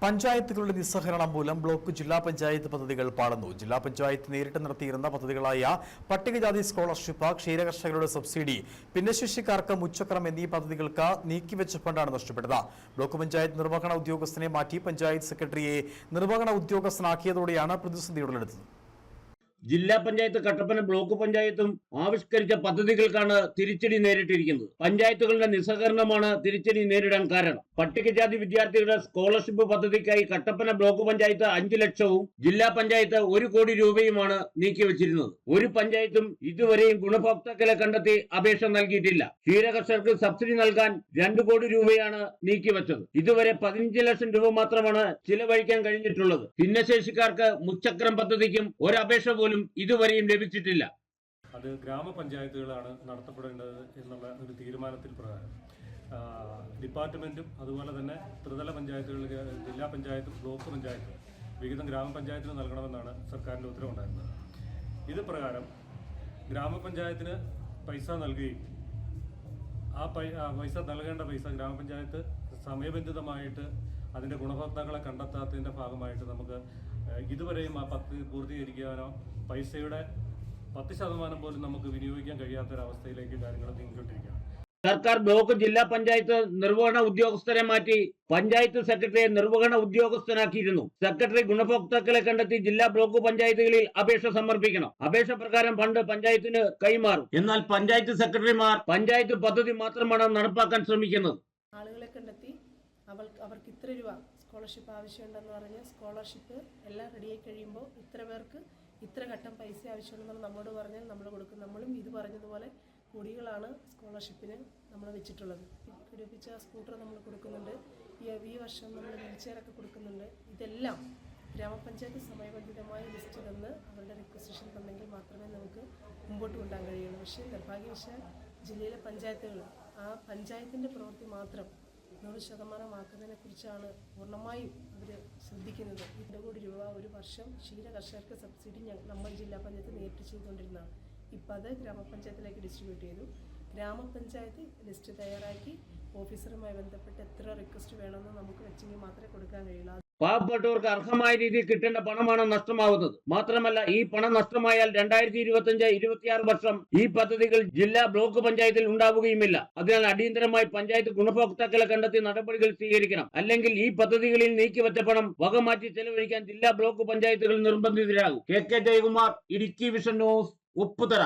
പഞ്ചായത്തുകളുടെ നിസ്സഹകരണം മൂലം ബ്ലോക്ക് ജില്ലാ പഞ്ചായത്ത് പദ്ധതികൾ പാടുന്നു. ജില്ലാ പഞ്ചായത്ത് നേരിട്ട് നടത്തിയിരുന്ന പദ്ധതികളായ പട്ടികജാതി സ്കോളർഷിപ്പ്, ക്ഷീരകർഷകരുടെ സബ്സിഡി, ഭിന്നശേഷിക്കാർക്ക് മുച്ചക്രം എന്നീ പദ്ധതികൾക്ക് നീക്കിവെച്ച ഫണ്ടാണ് നഷ്ടപ്പെട്ടത്. ബ്ലോക്ക് പഞ്ചായത്ത് നിർവഹണ ഉദ്യോഗസ്ഥനെ മാറ്റി പഞ്ചായത്ത് സെക്രട്ടറിയെ നിർവഹണ ഉദ്യോഗസ്ഥനാക്കിയതോടെയാണ് പ്രതിസന്ധി ഉടലെടുത്തത്. ജില്ലാ പഞ്ചായത്ത് കട്ടപ്പന ബ്ലോക്ക് പഞ്ചായത്തും ആവിഷ്കരിച്ച പദ്ധതികൾക്കാണ് തിരിച്ചടി നേരിട്ടിരിക്കുന്നത്. പഞ്ചായത്തുകളുടെ നിസ്സഹകരണമാണ് തിരിച്ചടി നേരിടാൻ കാരണം. പട്ടികജാതി വിദ്യാർത്ഥികളുടെ സ്കോളർഷിപ്പ് പദ്ധതിക്കായി കട്ടപ്പന ബ്ലോക്ക് പഞ്ചായത്ത് 5 ലക്ഷവും ജില്ലാ പഞ്ചായത്ത് 1 കോടി രൂപയുമാണ് നീക്കിവച്ചിരുന്നത്. ഒരു പഞ്ചായത്തും ഇതുവരെയും ഗുണഭോക്താക്കളെ കണ്ടെത്തി അപേക്ഷ നൽകിയിട്ടില്ല. ക്ഷീരകർഷകർക്ക് സബ്സിഡി നൽകാൻ 2 കോടി രൂപയാണ് നീക്കിവച്ചത്. ഇതുവരെ 15 ലക്ഷം രൂപ മാത്രമാണ് ചിലവഴിക്കാൻ കഴിഞ്ഞിട്ടുള്ളത്. ഭിന്നശേഷിക്കാർക്ക് മുച്ചക്രം പദ്ധതിക്കും ഒരപേക്ഷ ഇതുവരെയും ലഭിച്ചിട്ടില്ല. അത് ഗ്രാമപഞ്ചായത്തുകളാണ് നടത്തപ്പെടേണ്ടത് എന്നുള്ള ഒരു തീരുമാനത്തിൽ പ്രകാരം ഡിപ്പാർട്ട്മെന്റും അതുപോലെ തന്നെ ത്രിതല പഞ്ചായത്തുകൾ, ജില്ലാ പഞ്ചായത്തും ബ്ലോക്ക് പഞ്ചായത്തും വിഹിതം ഗ്രാമപഞ്ചായത്തിന് നൽകണമെന്നാണ് സർക്കാരിൻ്റെ ഉത്തരവുണ്ടായിരുന്നത്. ഇത് പ്രകാരം ഗ്രാമപഞ്ചായത്തിന് പൈസ നൽകുകയും ആ പൈസ നൽകേണ്ട പൈസ ഗ്രാമപഞ്ചായത്ത് സമയബന്ധിതമായിട്ട് അതിൻ്റെ ഗുണഭോക്താക്കളെ കണ്ടെത്താത്തതിൻ്റെ ഭാഗമായിട്ട് നമുക്ക് ഇതുവരെയും ആ പദ്ധതി പൂർത്തീകരിക്കാനോ പൈസയുടെ 10% പോലും നമുക്ക് വിനിയോഗിക്കാൻ കഴിയാത്തൊരവസ്ഥയിലേക്ക് കാര്യങ്ങൾ നീങ്ങിക്കൊണ്ടിരിക്കുകയാണ്. സർക്കാർ ബ്ലോക്ക് ജില്ലാ പഞ്ചായത്ത് നിർവഹണ ഉദ്യോഗസ്ഥരെ മാറ്റി പഞ്ചായത്ത് സെക്രട്ടറിയെ നിർവഹണ ഉദ്യോഗസ്ഥനാക്കിയിരുന്നു. സെക്രട്ടറി ഗുണഭോക്താക്കളെ കണ്ടെത്തി ജില്ലാ ബ്ലോക്ക് പഞ്ചായത്തുകളിൽ അപേക്ഷ സമർപ്പിക്കണം. അപേക്ഷ പ്രകാരം ഫണ്ട് പഞ്ചായത്തിന് കൈമാറും. എന്നാൽ പഞ്ചായത്ത് സെക്രട്ടറിമാർ പഞ്ചായത്ത് പദ്ധതി മാത്രമാണ് നടപ്പാക്കാൻ ശ്രമിക്കുന്നത്. ആളുകളെ കണ്ടെത്തി അവർക്ക് ഇത്ര രൂപ സ്കോളർഷിപ്പ് ആവശ്യമുണ്ടെന്ന് പറഞ്ഞ് സ്കോളർഷിപ്പ് എല്ലാം റെഡിയായി കഴിയുമ്പോൾ ഇത്ര പേർക്ക് ഇത്ര ഘട്ടം പൈസ ആവശ്യമുണ്ടെന്ന് നമ്മളോട് പറഞ്ഞാൽ നമ്മൾ കൊടുക്കും. നമ്മളും ഇത് പറഞ്ഞതുപോലെ കോടികളാണ് സ്കോളർഷിപ്പിന് നമ്മൾ വെച്ചിട്ടുള്ളത്. ഘടിപ്പിച്ച സ്കൂട്ടർ നമ്മൾ കൊടുക്കുന്നുണ്ട്. ഈ വർഷം നമ്മൾ വീൽചെയറൊക്കെ കൊടുക്കുന്നുണ്ട്. ഇതെല്ലാം ഗ്രാമപഞ്ചായത്ത് സമയബന്ധിതമായ ലിസ്റ്റ് തന്ന് അവരുടെ റിക്വസിഷൻ തന്നെങ്കിൽ മാത്രമേ നമുക്ക് മുമ്പോട്ട് കൊണ്ടുപോകാൻ കഴിയുള്ളൂ. പക്ഷേ നിർഭാഗ്യവശാൽ ജില്ലയിലെ പഞ്ചായത്തുകൾ ആ പഞ്ചായത്തിൻ്റെ പ്രവൃത്തി മാത്രം 100% കുറിച്ചാണ് പൂർണ്ണമായും അവർ ശ്രദ്ധിക്കുന്നത്. 2 കോടി രൂപ ഒരു വർഷം ക്ഷീരകർഷകർക്ക് സബ്സിഡി നമ്മൾ ജില്ലാ പഞ്ചായത്ത് നേരിട്ട് ചെയ്തുകൊണ്ടിരുന്നതാണ്. ഇപ്പം അത് ഗ്രാമപഞ്ചായത്തിലേക്ക് ഡിസ്ട്രിബ്യൂട്ട് ചെയ്തു. ഗ്രാമപഞ്ചായത്ത് ലിസ്റ്റ് തയ്യാറാക്കി ഓഫീസറുമായി ബന്ധപ്പെട്ട് എത്ര റിക്വസ്റ്റ് വേണമെന്ന് നമുക്ക് വെച്ചെങ്കിൽ മാത്രമേ കൊടുക്കാൻ കഴിയുള്ളൂ. പാവപ്പെട്ടവർക്ക് അർഹമായ രീതിയിൽ കിട്ടേണ്ട പണമാണ് നഷ്ടമാവുന്നത്. മാത്രമല്ല, ഈ പണം നഷ്ടമായാൽ 2025-26 വർഷം ഈ പദ്ധതികൾ ജില്ലാ ബ്ലോക്ക് പഞ്ചായത്തിൽ ഉണ്ടാവുകയുമില്ല. അതിനാൽ അടിയന്തരമായി പഞ്ചായത്ത് ഗുണഭോക്താക്കളെ കണ്ടെത്തി നടപടികൾ സ്വീകരിക്കണം. അല്ലെങ്കിൽ ഈ പദ്ധതികളിൽ നീക്കിവെച്ച പണം വകമാറ്റി ചെലവഴിക്കാൻ ജില്ലാ ബ്ലോക്ക് പഞ്ചായത്തുകൾ നിർബന്ധിതരാകും. KK Jayakumar, Idukki vision news, Upputhara.